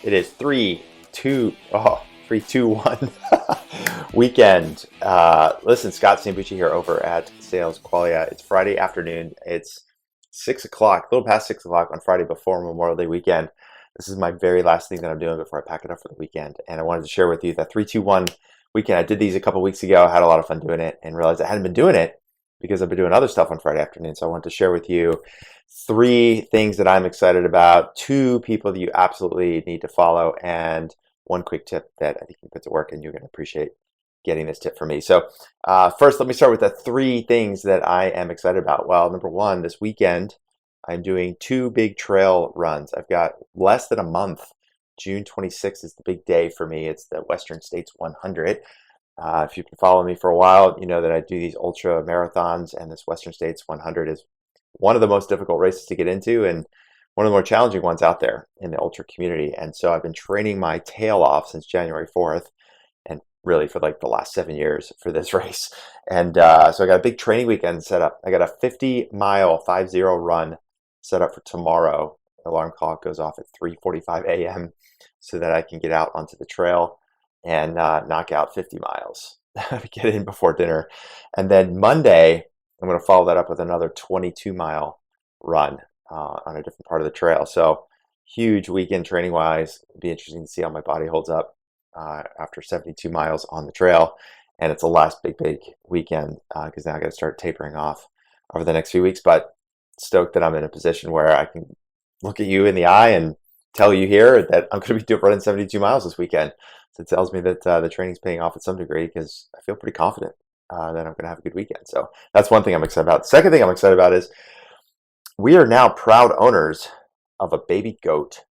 It is 3, 2, 1 weekend. Listen, Scott Sambucci here over at Sales Qualia. It's Friday afternoon. It's 6 o'clock, a little past 6 o'clock on Friday before Memorial Day weekend. This is my very last thing that I'm doing before I pack it up for the weekend. And I wanted to share with you that 3, 2, 1 weekend. I did these a couple weeks ago. I had a lot of fun doing it and realized I hadn't been doing it because I've been doing other stuff on Friday afternoon. So I wanted to share with you 3 things that I'm excited about, 2 people that you absolutely need to follow, and 1 quick tip that I think you can put to work, and you're going to appreciate getting this tip from me. So first, let me start with the 3 things that I am excited about. Well, number 1, this weekend, I'm doing 2 big trail runs. I've got less than a month. June 26th is the big day for me. It's the Western States 100. If you've been following me for a while, you know that I do these ultra marathons, and this Western States 100 is one of the most difficult races to get into and one of the more challenging ones out there in the ultra community. And so I've been training my tail off since January 4th and really for like the last 7 years for this race. And so I got a big training weekend set up. I got a 50-mile 50 run set up for tomorrow. The alarm clock goes off at 3:45 a.m. so that I can get out onto the trail and knock out 50 miles, get in before dinner. And then Monday, I'm going to follow that up with another 22-mile run on a different part of the trail. So huge weekend training wise. It'll be interesting to see how my body holds up after 72 miles on the trail. And it's the last big weekend because now I got to start tapering off over the next few weeks. But stoked that I'm in a position where I can look at you in the eye and tell you here that I'm going to be running 72 miles this weekend. So it tells me that the training's paying off at some degree because I feel pretty confident that I'm going to have a good weekend. So that's one thing I'm excited about. The second thing I'm excited about is we are now proud owners of a baby goat.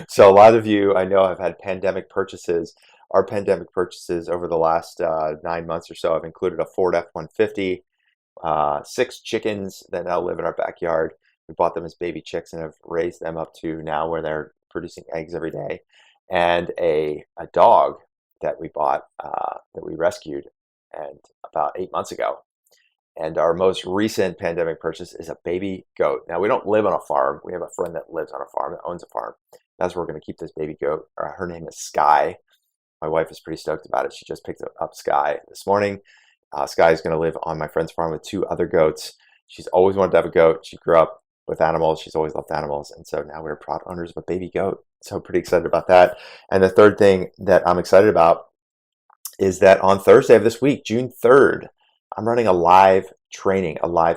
So a lot of you I know have had pandemic purchases. Our pandemic purchases over the last 9 months or so have included a Ford F-150, 6 chickens that now live in our backyard. We bought them as baby chicks and have raised them up to now where they're producing eggs every day, and a dog that we bought that we rescued and about 8 months ago. And our most recent pandemic purchase is a baby goat. Now, we don't live on a farm. We have a friend that lives on a farm, that owns a farm. That's where we're going to keep this baby goat. Her name is Sky. My wife is pretty stoked about it. She just picked up Sky this morning. Sky is going to live on my friend's farm with 2 other goats. She's always wanted to have a goat. She grew up with animals. She's always loved animals. And so now we're proud owners of a baby goat. So pretty excited about that. And the third thing that I'm excited about is that on Thursday of this week, June 3rd, I'm running a live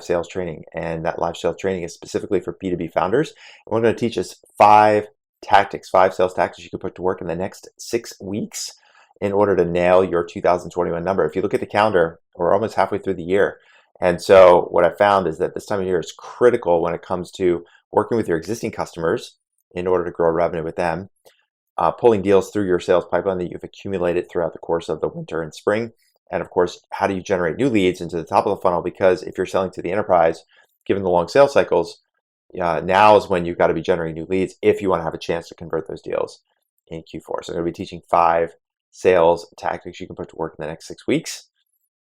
sales training. And that live sales training is specifically for B2B founders. And we're going to teach us 5 sales tactics you can put to work in the next 6 weeks in order to nail your 2021 number. If you look at the calendar, we're almost halfway through the year. And so what I found is that this time of year is critical when it comes to working with your existing customers in order to grow revenue with them, pulling deals through your sales pipeline that you've accumulated throughout the course of the winter and spring. And of course, how do you generate new leads into the top of the funnel? Because if you're selling to the enterprise, given the long sales cycles, now is when you've got to be generating new leads if you want to have a chance to convert those deals in Q4. So I'm going to be teaching 5 sales tactics you can put to work in the next 6 weeks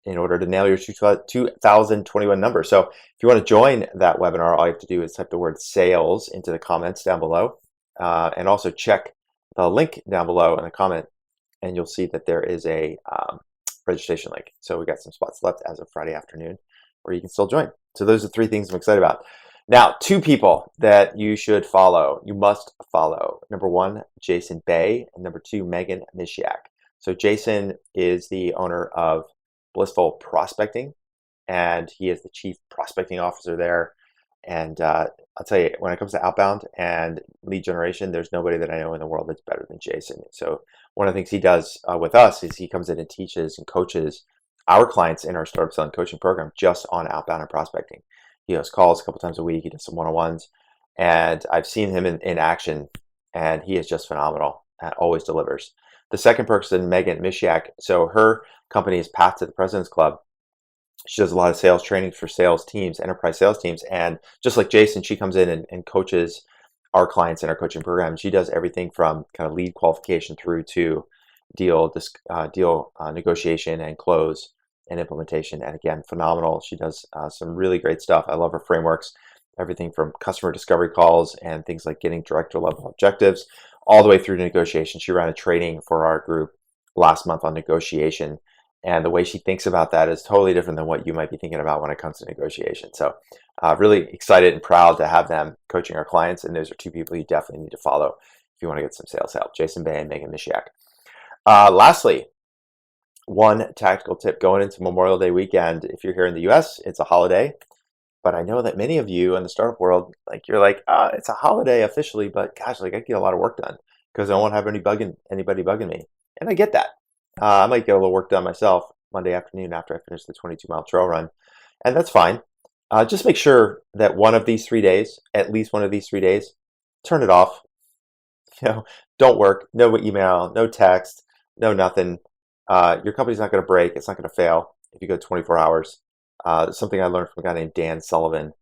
in order to nail your 2021 number. So if you want to join that webinar, all you have to do is type the word sales into the comments down below, and also check the link down below in the comment, and you'll see that there is a registration link. So we got some spots left as of Friday afternoon where you can still join. So those are 3 things I'm excited about. Now, 2 people that you should follow, you must follow. Number 1, Jason Bay, and number 2, Meghann Misiak. So Jason is the owner of Blissful Prospecting, and he is the chief prospecting officer there. And I'll tell you, when it comes to outbound and lead generation, there's nobody that I know in the world that's better than Jason. So one of the things he does with us is he comes in and teaches and coaches our clients in our startup selling coaching program just on outbound and prospecting. He hosts calls a couple times a week. He does some one-on-ones, and I've seen him in action, and he is just phenomenal and always delivers. The second person, Meghann Misiak, so her company is Path to the President's Club. She does a lot of sales training for sales teams, enterprise sales teams. And just like Jason, she comes in and coaches our clients in our coaching program. She does everything from kind of lead qualification through to deal negotiation and close and implementation. And again, phenomenal. She does some really great stuff. I love her frameworks. everything from customer discovery calls and things like getting director level objectives, all the way through to negotiation. She ran a training for our group last month on negotiation. And the way she thinks about that is totally different than what you might be thinking about when it comes to negotiation. So really excited and proud to have them coaching our clients. And those are two people you definitely need to follow if you want to get some sales help, Jason Bay and Meghann Misiak. Lastly, one tactical tip going into Memorial Day weekend. If you're here in the US, it's a holiday. But I know that many of you in the startup world, like you're like, it's a holiday officially, but gosh, like I get a lot of work done because I won't have anybody bugging me. And I get that. I might get a little work done myself Monday afternoon after I finish the 22-mile trail run. And that's fine. Just make sure that one of these 3 days, at least one of these 3 days, turn it off. Don't work, no email, no text, no nothing. Your company's not going to break. It's not going to fail if you go 24 hours. Something I learned from a guy named Dan Sullivan.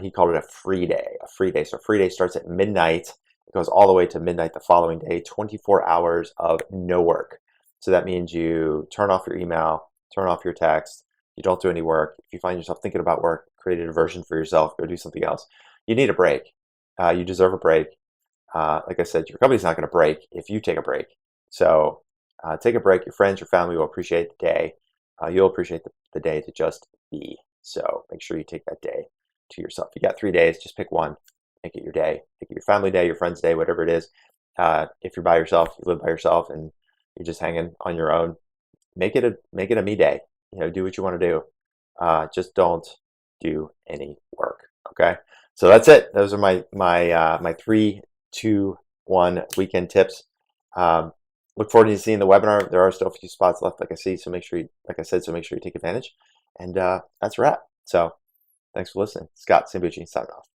He called it a free day, a free day. So a free day starts at midnight. It goes all the way to midnight the following day, 24 hours of no work. So that means you turn off your email, turn off your text. You don't do any work. If you find yourself thinking about work, create a diversion for yourself, go do something else. You need a break. You deserve a break. Like I said, your company's not going to break if you take a break. So take a break. Your friends, your family will appreciate the day. You'll appreciate the day to just be. So make sure you take that day to yourself. You got 3 days, just pick one, make it your day. Make it your family day, your friend's day, whatever it is. If you're by yourself, you live by yourself, and you're just hanging on your own, make it a me day. Do what you want to do. Just don't do any work. Okay. So that's it. Those are my 3, 2, 1 weekend tips. Look forward to seeing the webinar. There are still a few spots left, like I see. So make sure you take advantage. And that's a wrap. So thanks for listening. Scott Sambucci signing off.